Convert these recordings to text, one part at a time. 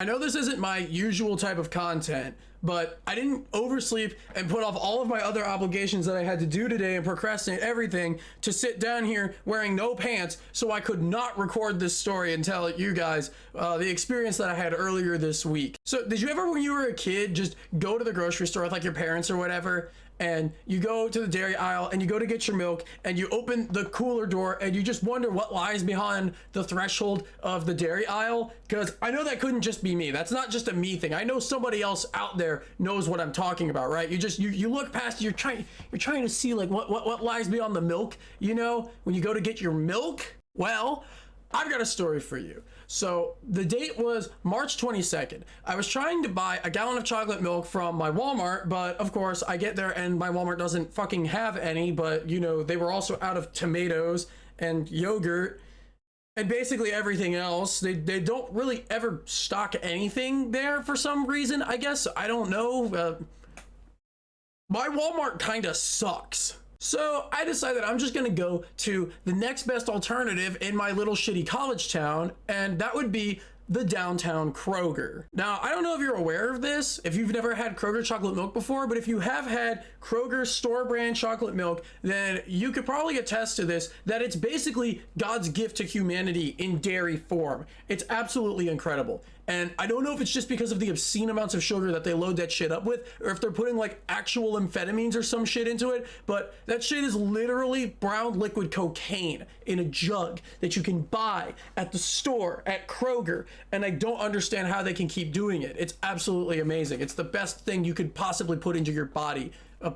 I know this isn't my usual type of content, but I didn't oversleep and put off all of my other obligations that I had to do today and procrastinate everything to sit down here wearing no pants so I could not record this story and tell you guys the experience that I had earlier this week. So did you ever, when you were a kid, just go to the grocery store with like your parents or whatever, and you go to the dairy aisle and you go to get your milk and you open the cooler door and you just wonder what lies behind the threshold of the dairy aisle? Because I know that couldn't just be me. That's not just a me thing. I know somebody else out there knows what I'm talking about, right? You look past, you're trying to see like what lies beyond the milk, you know, when you go to get your milk. Well, I've got a story for you. So the date was March 22nd. I was trying to buy a gallon of chocolate milk from my Walmart, but of course I get there and my Walmart doesn't fucking have any, but you know, they were also out of tomatoes and yogurt and basically everything else. They don't really ever stock anything there for some reason, I guess. I don't know. My Walmart kind of sucks. So I decided I'm just gonna go to the next best alternative in my little shitty college town, and that would be the downtown Kroger. Now, I don't know if you're aware of this, if you've never had Kroger chocolate milk before, but if you have had Kroger store brand chocolate milk, then you could probably attest to this, that it's basically God's gift to humanity in dairy form. It's absolutely incredible. And I don't know if it's just because of the obscene amounts of sugar that they load that shit up with, or if they're putting like actual amphetamines or some shit into it, but that shit is literally brown liquid cocaine in a jug that you can buy at the store at Kroger. And I don't understand how they can keep doing it. It's absolutely amazing. It's the best thing you could possibly put into your body,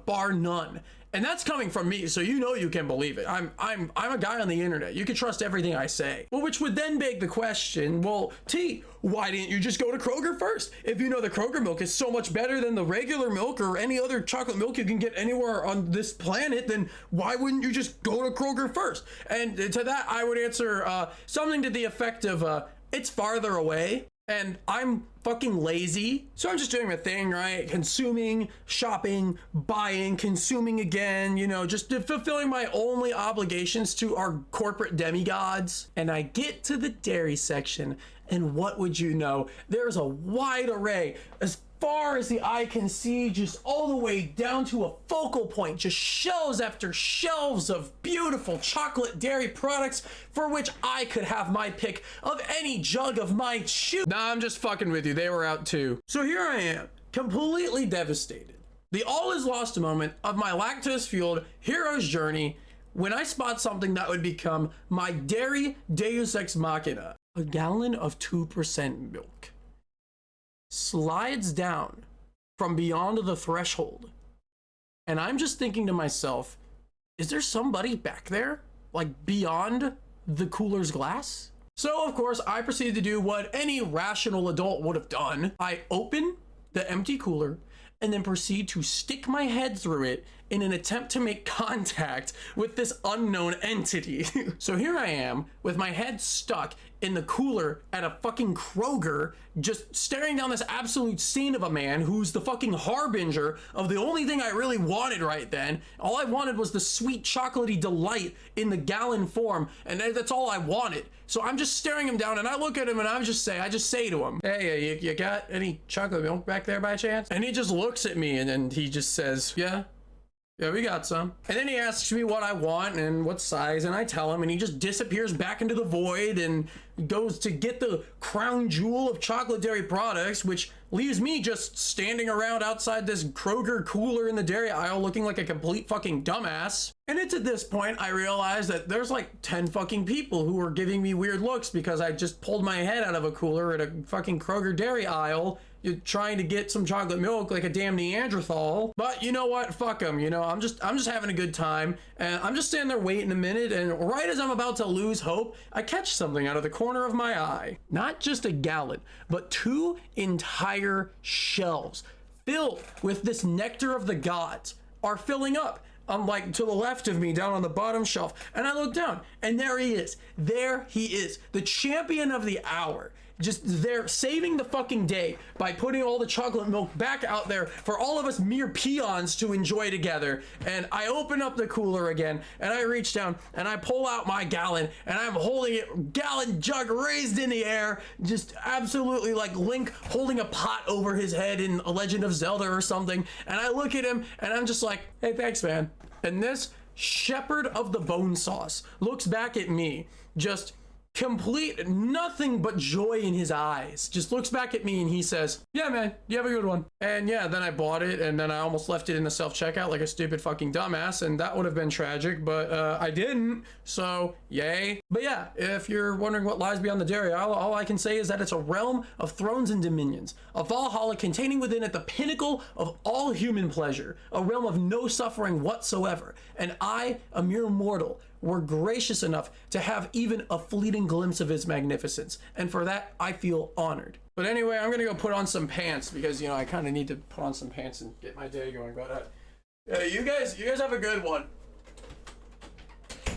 bar none. And that's coming from me, so you know you can believe it. I'm a guy on the internet. You can trust everything I say. Well, which would then beg the question, well, T, why didn't you just go to Kroger first? If you know the Kroger milk is so much better than the regular milk or any other chocolate milk you can get anywhere on this planet, then why wouldn't you just go to Kroger first? And to that, I would answer something to the effect of, it's farther away. And I'm fucking lazy, so I'm just doing my thing, right? Consuming, shopping, buying, consuming again, you know, just fulfilling my only obligations to our corporate demigods. And I get to the dairy section, and what would you know? There's a wide array, as far as the eye can see, just all the way down to a focal point, just shelves after shelves of beautiful chocolate dairy products for which I could have my pick of any jug of my choose. Nah, I'm just fucking with you. They were out too. So here I am, completely devastated. The all is lost moment of my lactose-fueled hero's journey when I spot something that would become my dairy deus ex machina. A gallon of 2% milk slides down from beyond the threshold. And I'm just thinking to myself, is there somebody back there? Like beyond the cooler's glass? So of course I proceeded to do what any rational adult would have done. I open the empty cooler and then proceed to stick my head through it in an attempt to make contact with this unknown entity. So here I am with my head stuck in the cooler at a fucking Kroger, just staring down this absolute scene of a man who's the fucking harbinger of the only thing I really wanted right then. All I wanted was the sweet chocolatey delight in the gallon form, and that's all I wanted. So I'm just staring him down, and I look at him and I just say to him, hey, you got any chocolate milk back there by chance? And he just looks at me and then he just says, yeah, we got some. And then he asks me what I want and what size, and I tell him, and he just disappears back into the void and goes to get the crown jewel of chocolate dairy products, which leaves me just standing around outside this Kroger cooler in the dairy aisle looking like a complete fucking dumbass. And it's at this point I realize that there's like 10 fucking people who are giving me weird looks because I just pulled my head out of a cooler at a fucking Kroger dairy aisle. You're trying to get some chocolate milk like a damn Neanderthal. But you know what? Fuck them. You know, I'm just having a good time. And I'm just standing there waiting a minute. And right as I'm about to lose hope, I catch something out of the corner of my eye. Not just a gallon, but 2 entire shelves filled with this nectar of the gods are filling up. I'm like to the left of me down on the bottom shelf. And I look down and there he is. There he is. The champion of the hour. they're saving the fucking day by putting all the chocolate milk back out there for all of us mere peons to enjoy together. And I open up the cooler again, and I reach down and I pull out my gallon, and I'm holding it, gallon jug raised in the air, just absolutely like Link holding a pot over his head in A Legend of Zelda or something. And I look at him and I'm just like, hey, thanks, man. And this shepherd of the bone sauce looks back at me, just complete nothing but joy in his eyes, just looks back at me and he says, yeah, man, you have a good one. And yeah, then I bought it, and then I almost left it in the self-checkout like a stupid fucking dumbass, and that would have been tragic, but I didn't, so yay. But yeah, if you're wondering what lies beyond the dairy aisle, all I can say is that it's a realm of thrones and dominions, a Valhalla containing within it the pinnacle of all human pleasure, a realm of no suffering whatsoever, and I, a mere mortal, were gracious enough to have even a fleeting glimpse of his magnificence. And for that, I feel honored. But anyway, I'm gonna go put on some pants because, you know, I kind of need to put on some pants and get my day going. But you guys have a good one.